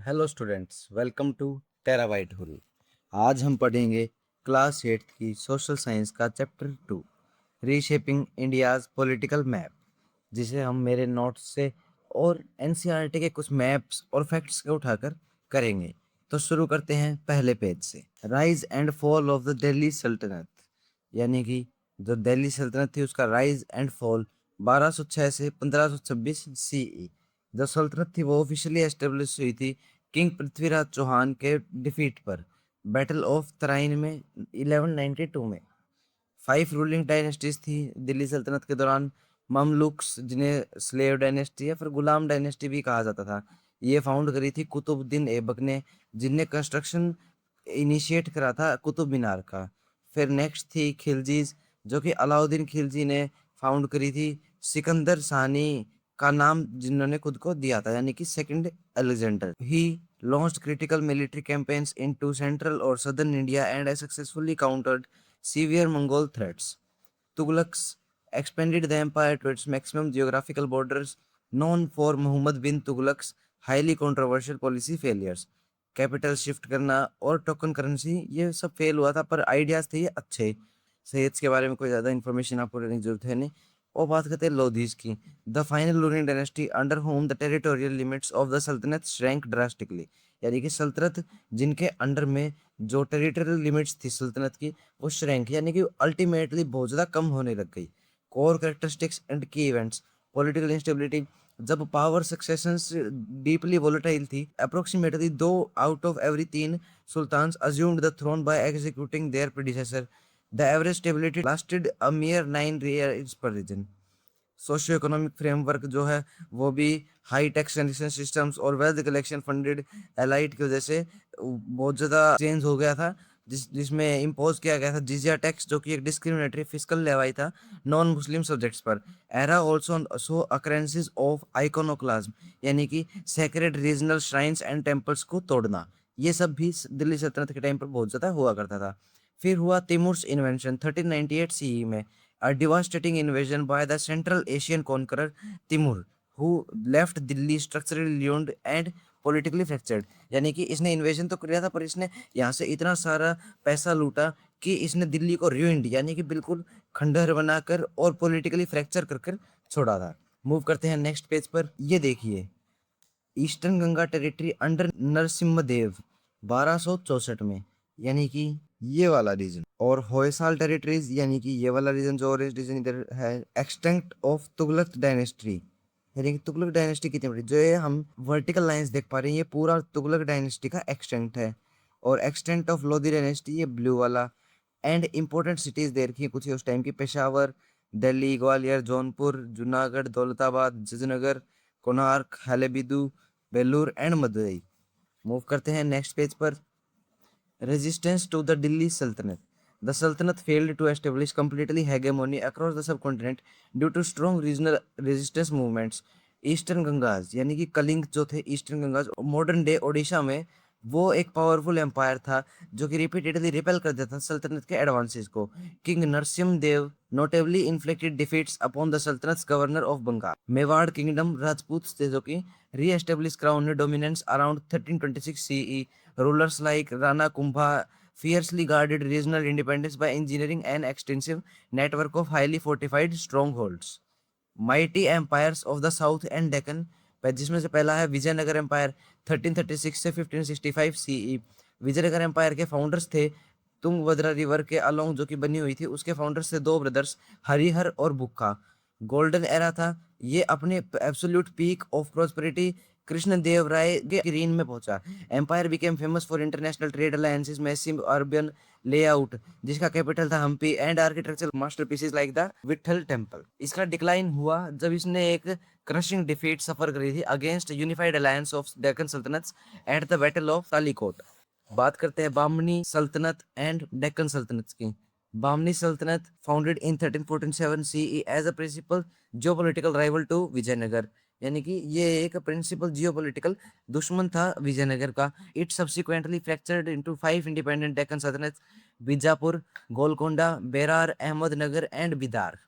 Hello students, welcome to terabyte hull. आज हम पढ़ेंगे क्लास 8 की सोशल साइंस का chapter 2, reshaping India's political map, जिसे हम मेरे नोट्स से और एनसीईआरटी के कुछ मैप्स और फैक्ट्स को उठाकर करेंगे। तो शुरू करते हैं पहले पेज से। Rise and fall of the Delhi सल्तनत, यानी कि जो दिल्ली सल्तनत थी उसका राइज एंड फॉल 1206 से 1526 सीई। जो सल्तनत थी वो ऑफिशियली एस्टेब्लिश हुई थी किंग पृथ्वीराज चौहान के डिफीट पर बैटल ऑफ तराइन में 1192 में। 5 रूलिंग डायनेस्टीज थी दिल्ली सल्तनत के दौरान। ममलुक्स, जिन्हें स्लेव डायनेस्टी या फिर गुलाम डायनेस्टी भी कहा जाता था, ये फाउंड करी थी कुतुबुद्दीन ऐबक ने, जिनने कंस्ट्रक्शन इनिशिएट करा था कुतुब मीनार का। फिर नेक्स्ट थी खिलजीज, जो कि अलाउद्दीन खिलजी ने फाउंड करी थी। सिकंदर सानी का नाम जिन्होंने खुद को दिया था, यानी कि second Alexander. He launched critical military campaigns into central or southern India and successfully countered severe Mongol threats. Tughlaqs expanded the empire to its maximum geographical borders, known for Muhammad bin Tughlaq's highly controversial policy failures. Capital shift करना और token currency, ये सब fail हुआ था, पर ideas थे ये अच्छे। सैयद्स के बारे में कोई ज़्यादा इन्फॉर्मेशन आपको देने की जरूरत है नहीं। और बात करते हैं लोधीज की। The final ruling dynasty under home the territorial limits of the सल्तनत श्रैंक ड्रास्टिकली, यानी कि सल्तनत जिनके अंडर में जो टेरिटोरियल लिमिट्स थी सल्तनत की, वो श्रैंक यानी कि अल्टीमेटली बहुत ज़्यादा कम होने लग गई। कोर कैरेक्टरिस्टिक्स एंड की इवेंट्स। पॉलिटिकल इंस्टेबिलिटी, जब पावर सक्सेशंस डीपली वोलेटाइल थी, approximately 2 out of every 3 sultans assumed the throne by executing their predecessor. The average stability lasted a mere 9 years per region. Socio economic framework जो है वो भी high taxation systems और wealth collection funded elite की वजह से बहुत ज़्यादा चेंज हो गया था, जिसमें इम्पोज किया गया था जिजिया टैक्स, जो कि एक डिस्क्रिमिनेटरी फिस्कल लेवाई था नॉन मुस्लिम सब्जेक्ट्स पर। Era also so occurrences of आइकोनोक्लाज्म, यानी कि sacred regional shrines and temples को तोड़ना, ये सब भी दिल्ली सल्तनत के टाइम पर बहुत ज़्यादा हुआ करता था। फिर हुआ तिमुर्स इन्वेंशन 1398 सीई में, a devastating invasion by the Central Asian conqueror Timur, who left Delhi structurally ruined and politically fractured। यानी कि इसने इन्वेजन तो किया था, पर इसने यहाँ से इतना सारा पैसा लूटा कि इसने दिल्ली को ruined यानी कि बिल्कुल खंडहर बनाकर और पॉलिटिकली फ्रैक्चर कर कर छोड़ा था। मूव करते हैं नेक्स्ट पेज पर। ये देखिए, eastern Ganga territory under Narasimhadeva 1264 में, यानी कि ये वाला रीजन। और होयसाल टेरिटरीज, यानी कि ये वाला रीजन जो ऑरेंज रीजन इधर है। एक्सटेंट ऑफ तुगलक डायनेस्टी, यानी कि तुगलक डायनेस्टी कितनी बड़ी, जो ये हम वर्टिकल लाइंस देख पा रहे हैं, ये पूरा तुगलक डायनेस्टी का एक्सटेंट है। और एक्सटेंट ऑफ लोधी डायनेस्टी, ये ब्लू वाला। एंड इंपॉर्टेंट सिटीज दे रखी है कुछ उस टाइम की, पेशावर, दिल्ली, ग्वालियर, जौनपुर, जूनागढ़, दौलताबाद, जजनगर, कोणार्क, हलेबीडु, बेलूर एंड मदुरई। मूव करते हैं नेक्स्ट पेज पर। रेजिस्टेंस टू द दिल्ली सल्तनत। The Sultanate failed to establish completely hegemony across the subcontinent due to strong regional resistance movements. Eastern Gangas, यानी कि कलिंग जो थे eastern Gangas modern day Odisha में, वो एक पावरफुल एम्पायर था जो कि रिपीटेडली रिपेल कर देता था सल्तनत के एडवांसेस को। King Narasimha Deva notably inflicted defeats upon the सल्तनत governor of Bengal. Mewar kingdom Rajput थे जो कि reestablish crown dominance around 1326 CE. Rulers like Rana Kumbha fiercely guarded regional independence by engineering an extensive network of highly fortified strongholds. Mighty empires of the South and Deccan, जिसमें से पहला है Vijayanagar empire 1336 से 1565 CE. Vijayanagar empire के founders थे Tungabhadra river के along जो कि बनी हुई थी, उसके फाउंडर्स थे 2 ब्रदर्स हरिहर और बुक्का। गोल्डन एरा था ये, अपने absolute peak of prosperity Krishnadeva Raya के रीन में पहुंचा। Empire became famous for international trade alliances, massive urban layout जिसका कैपिटल था Hampi, and architectural masterpieces like the Vitthala temple. इसका डिक्लाइन हुआ जब इसने एक क्रशिंग डिफीट सफर करी थी against unified alliance of Deccan sultanates at the battle of Talikota. बात करते हैं बामनी सल्तनत एंड डेक्कन सल्तनत की। बामनी सल्तनत founded in 1347 CE as a principal geopolitical rival to Vijayanagar, यानी कि ये एक प्रिंसिपल जियोपॉलिटिकल दुश्मन था विजयनगर का। It subsequently fractured into 5 independent Deccan सल्तनत, बीजापुर, गोलकोंडा, बेरार, अहमदनगर एंड बिदार।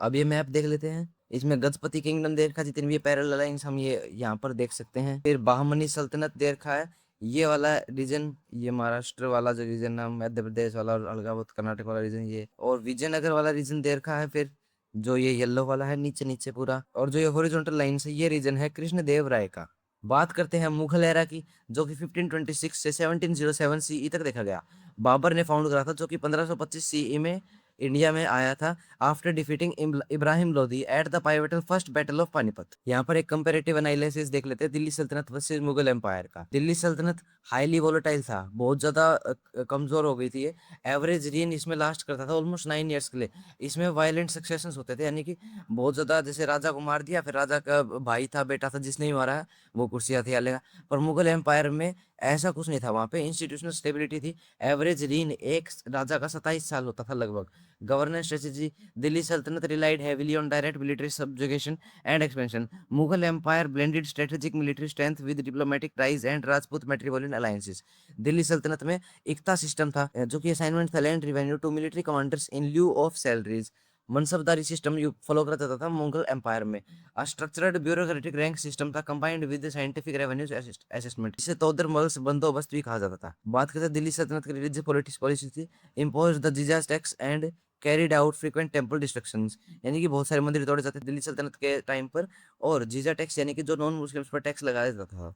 अब ये मैप देख लेते हैं। इसमें गजपति किंगडम दे रखा है, जितनी भी पैरेलल लाइंस हम ये यहाँ पर देख सकते हैं। फिर बहमनी सल्तनत दे रखा है, ये वाला रीजन, ये महाराष्ट्र वाला जो रीजन है, मध्य प्रदेश वाला और अलगावत कर्नाटक वाला रीजन ये, और विजयनगर वाला रीजन दे रखा है। फिर जो ये येलो वाला है नीचे नीचे पूरा, और जो ये हॉरिजॉन्टल लाइन है ये रीजन है कृष्णदेव राय का। बात करते हैं मुगल एरा की, जो कि 1526 से 1707 सीई तक देखा गया। बाबर ने फाउंड करा था, जो कि 1525 सीई में इंडिया में आया था after defeating Ibrahim Lodi at the pivotal first battle of Panipat. यहाँ पर एक कंपैरेटिव एनालिसिस देख लेते हैं दिल्ली सल्तनत वर्सेस मुगल एम्पायर का। दिल्ली सल्तनत हाईली वोलेटाइल था, बहुत ज्यादा कमजोर हो गई थी। एवरेज रेन इसमें लास्ट करता था ऑलमोस्ट 9 ईयर्स के लिए। इसमें वायलेंट सक्सेशंस होते थे, यानी कि बहुत ज्यादा, जैसे राजा को मार दिया, फिर राजा का भाई था, बेटा था, जिसने ही मारा है वो कुर्सी हथियार लेगा। पर मुगल एम्पायर में ऐसा कुछ नहीं था, वहां पे इंस्टीट्यूशनल स्टेबिलिटी थी। एवरेज रीन एक राजा का 27 साल होता था लगभग। गवर्नेंस स्ट्रेटेजी, दिल्ली सल्तनत relied heavily on direct military subjugation and expansion. Mughal empire blended strategic military strength with diplomatic ties and Rajput matrimonial alliances. Delhi सल्तनत में इक्ता सिस्टम था, जो कि असाइनमेंट था land revenue to military commanders in lieu of salaries. Mansabdari system follow करता था Mughal empire में। Structured bureaucratic rank system था combined with scientific revenue assessment, इसे तोदर मल्स बंदोबस्त भी कहा जाता था। बात करते हैं दिल्ली सल्तनत की रिलीजियस पॉलिटिक्स पॉलिसी थी, इम्पोज द जिजाज tax and carried out frequent temple destructions, यानी कि बहुत सारे मंदिर तोड़े जाते थे दिल्ली सल्तनत के टाइम पर। और जीजा टैक्स, यानी कि जो नॉन मुस्लिम्स पर टैक्स लगाया जाता था।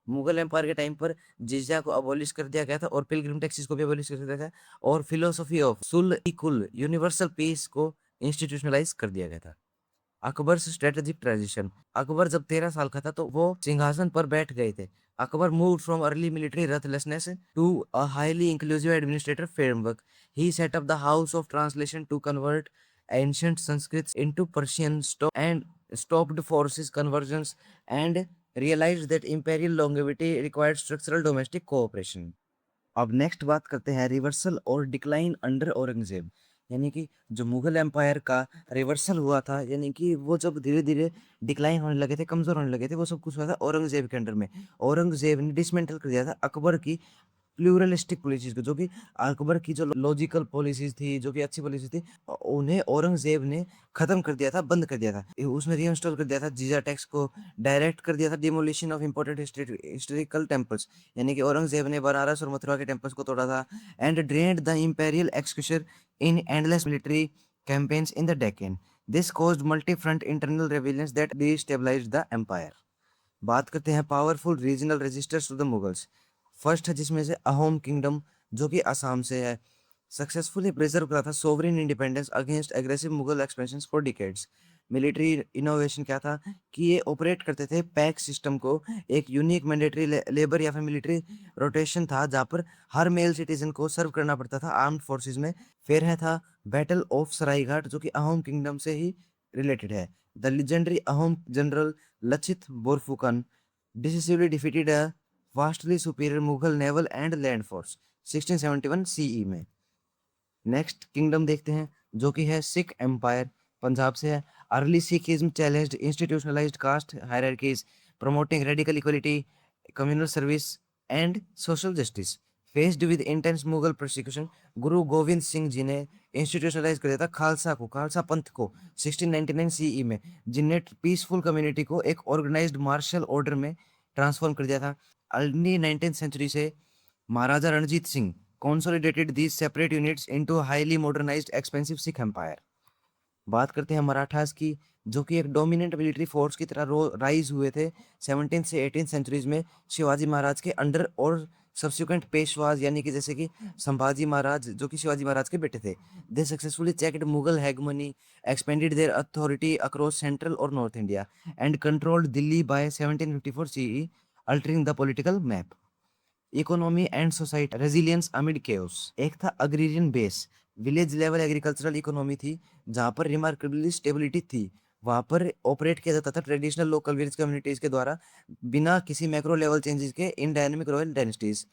मुगल एम्पायर के टाइम पर जिजिया को अबॉलिश कर दिया गया था, और पिलग्रिम टैक्सेस को भी अबॉलिश कर दिया गया था, और फिलोसफी ऑफ सुल ई कुल यूनिवर्सल पीस को इंस्टीट्यूशनलाइज कर दिया गया था। अकबर से स्ट्रेटेजिक ट्रांजिशन, अकबर जब 13 साल का था तो वो सिंहासन पर बैठ गए थे। Akbar move from early military ruthlessness to a highly inclusive administrative framework. He set up the house of translation to convert ancient Sanskrit into Persian and stopped forces convergence and realized that imperial longevity required structural domestic cooperation. अब next बात करते हैं reversal और decline under Aurangzeb, यानी कि जो Mughal empire का reversal हुआ था, यानी कि वो जब धीरे धीरे डिक्लाइन होने लगे थे, कमजोर होने लगे थे, वो सब कुछ हुआ था औरंगजेब के अंडर में। औरंगजेब ने डिसमेंटल कर दिया था अकबर की प्लूरलिस्टिक पॉलिसीज को, जो कि अकबर की जो लॉजिकल पॉलिसीज थी, जो कि अच्छी पॉलिसी थी, उन्हें औरंगजेब ने खत्म कर दिया था, बंद कर दिया था। उसमें रीइंस्टॉल कर दिया था जीजा टैक्स को, डायरेक्ट कर दिया था demolition of important historical temples, यानी कि औरंगजेब ने बनारस और मथुरा के टेम्पल्स को तोड़ा था। And drained the imperial execution in endless military campaigns in the Deccan. This caused multi front internal rebellions that destabilised the empire. बात करते हैं powerful regional resisters to the Mughals. First है जिसमें से अहोम किंगडम, जो कि असम से है, सक्सेसफुली प्रिजर्व करा था sovereign independence against aggressive Mughal expansion for decades. Military innovation क्या था कि ये ऑपरेट करते थे पैक सिस्टम को, एक यूनिक मैंडेटरी लेबर या फिर मिलिट्री रोटेशन था, जहाँ पर हर मेल सिटीजन को सर्व करना पड़ता था आर्म्ड फोर्सेस में। फिर है था बैटल ऑफ सरायघाट, जो कि अहोम किंगडम से ही रिलेटेड है। The legendary Ahom general Lachit Borphukan decisively defeated a vastly superior Mughal naval and land force 1671 CE में। नेक्स्ट किंगडम देखते हैं, जो कि है सिख एम्पायर, पंजाब से है। Early Sikhism challenged institutionalised caste hierarchies, promoting radical equality, communal service and social justice. Faced with intense Mughal prosecution, Guru Gobind Singh ji ने institutionalise कर दिया था खालसा को, खालसा पंथ को 1699 सीई में, जिनने पीसफुल कम्युनिटी को एक ऑर्गेनाइज्ड मार्शल ऑर्डर में ट्रांसफॉर्म कर दिया था। अर्ली 19th सेंचुरी से महाराजा Ranjit Singh consolidated these separate units into a highly modernized expensive Sikh empire. बात करते हैं मराठास की, जो कि एक डोमिनेंट मिलिट्री फोर्स की तरह राइज हुए थे 17th से 18th सेंचुरीज में शिवाजी महाराज के अंडर, और सब्सिक्वेंट पेशवाज, यानी कि जैसे कि संभाजी महाराज, जो कि शिवाजी महाराज के बेटे थे। They successfully checked Mughal hegemony, expanded their authority across central और north India, and controlled Delhi by 1754 CE, altering the political map. Economy and society resilience amid chaos, एक था agrarian base, village level agricultural economy थी, जहाँ पर remarkably stability थी। वहाँ पर operate किया जाता था ट्रेडिशनल लोकल विलेज कम्युनिटीज के द्वारा, बिना किसी मैक्रो लेवल चेंजेस के, in dynamic royal dynasties.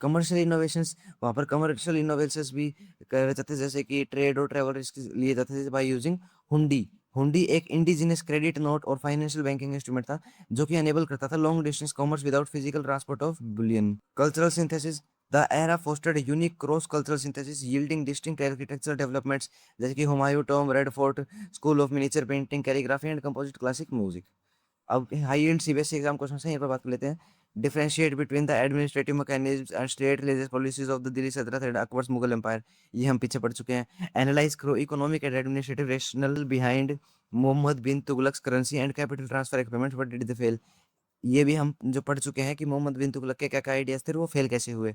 Commercial innovations, वहाँ पर कमर्शियल इनोवेशंस भी करे जाते थे, जैसे कि ट्रेड और ट्रेवल रिस्क लिए जाते थे बाय यूजिंग हुंडी। हुंडी एक इंडिजिनस क्रेडिट नोट और फाइनेंशियल बैंकिंग इंस्ट्रूमेंट था, जो कि अनेबल करता था long distance commerce without physical transport of bullion. Cultural synthesis, the era fostered unique cross cultural synthesis yielding distinct architectural developments, जैसे कि Humayun tomb, red fort, school of miniature painting, calligraphy and composite, classic music. अब high yield CBSE exam question है, यहाँ पर बात कर लेते हैं। Differentiate between the administrative mechanism and state religious policies of the Delhi सल्तनत एंड अकबर्स मुगल एम्पायर, ये हम पीछे पढ़ चुके हैं। एनालाइज करो economic and administrative rational behind Mohammad bin Tughlaq currency and capital transfer experiment, what did they fail, ये भी हम जो पढ़ चुके हैं कि मोहम्मद बिन तुगलक के क्या क्या आइडियाज थे, वो फेल कैसे हुए।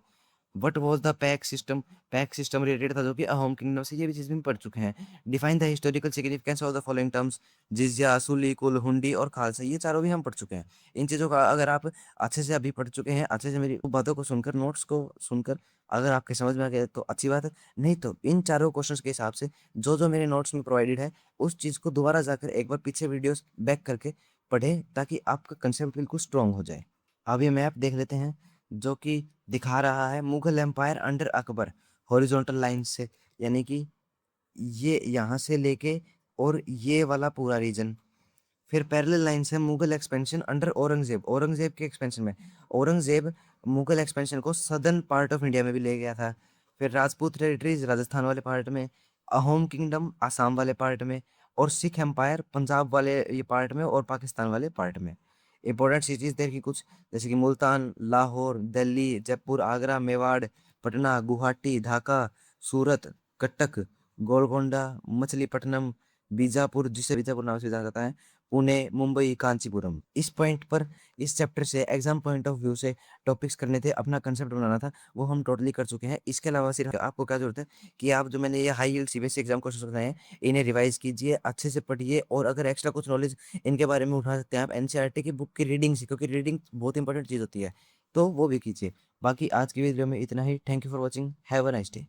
What was the pack system related था जो कि अहोम किंगडम से, ये भी चीज़ भी पढ़ चुके हैं। Define the historical significance of the following terms, जिजिया, असूली, कुल, हुंडी और खालसा, ये चारों भी हम पढ़ चुके हैं। इन चीज़ों का अगर आप अच्छे से अभी पढ़ चुके हैं, अच्छे से मेरी बातों को सुनकर, नोट्स को सुनकर अगर आपके समझ में आ गया तो अच्छी बात है, नहीं तो इन चारों क्वेश्चंस के हिसाब से जो जो मेरे नोट्स में प्रोवाइडेड है, उस चीज़ को दोबारा जाकर एक बार पीछे वीडियोस बैक करके पढ़ें, ताकि आपका कंसेप्ट बिल्कुल स्ट्रांग हो जाए। अब ये मैप देख लेते हैं जो कि दिखा रहा है Mughal empire under Akbar horizontal line से, यानी कि ये यहाँ से लेके और ये वाला पूरा रीजन। फिर पैरेलल लाइन से मुगल एक्सपेंशन अंडर औरंगजेब, औरंगजेब के एक्सपेंशन में, औरंगजेब मुगल एक्सपेंशन को सदर्न पार्ट ऑफ इंडिया में भी ले गया था। फिर राजपूत टेरिटरीज राजस्थान वाले पार्ट में, अहोम किंगडम आसाम वाले पार्ट में, और सिख एम्पायर पंजाब वाले ये पार्ट में और पाकिस्तान वाले पार्ट में। इंपॉर्टेंट सिटीज देर की कुछ, जैसे कि मुल्तान, लाहौर, दिल्ली, जयपुर, आगरा, मेवाड़, पटना, गुवाहाटी, ढाका, सूरत, कटक, गोलकोंडा, मछलीपट्टनम, बीजापुर, जिसे बीजापुर नाम से जाना जाता है, पुणे, मुंबई, कांचीपुरम। इस पॉइंट पर इस चैप्टर से एग्जाम पॉइंट ऑफ व्यू से टॉपिक्स करने थे, अपना कंसेप्ट बनाना था, वो हम टोटली कर चुके हैं। इसके अलावा सिर्फ आपको क्या जरूरत है कि आप जो मैंने ये high yield CBSE exam question बनाए हैं, इन्हें रिवाइज कीजिए, अच्छे से पढ़िए, और अगर एक्स्ट्रा कुछ नॉलेज इनके बारे में उठा सकते हैं आप, एनसीईआरटी की बुक की रीडिंग से, क्योंकि रीडिंग बहुत इंपॉर्टेंट चीज़ होती है, तो वो भी कीजिए। बाकी आज की वीडियो में इतना ही। Thank you for watching, have a nice day.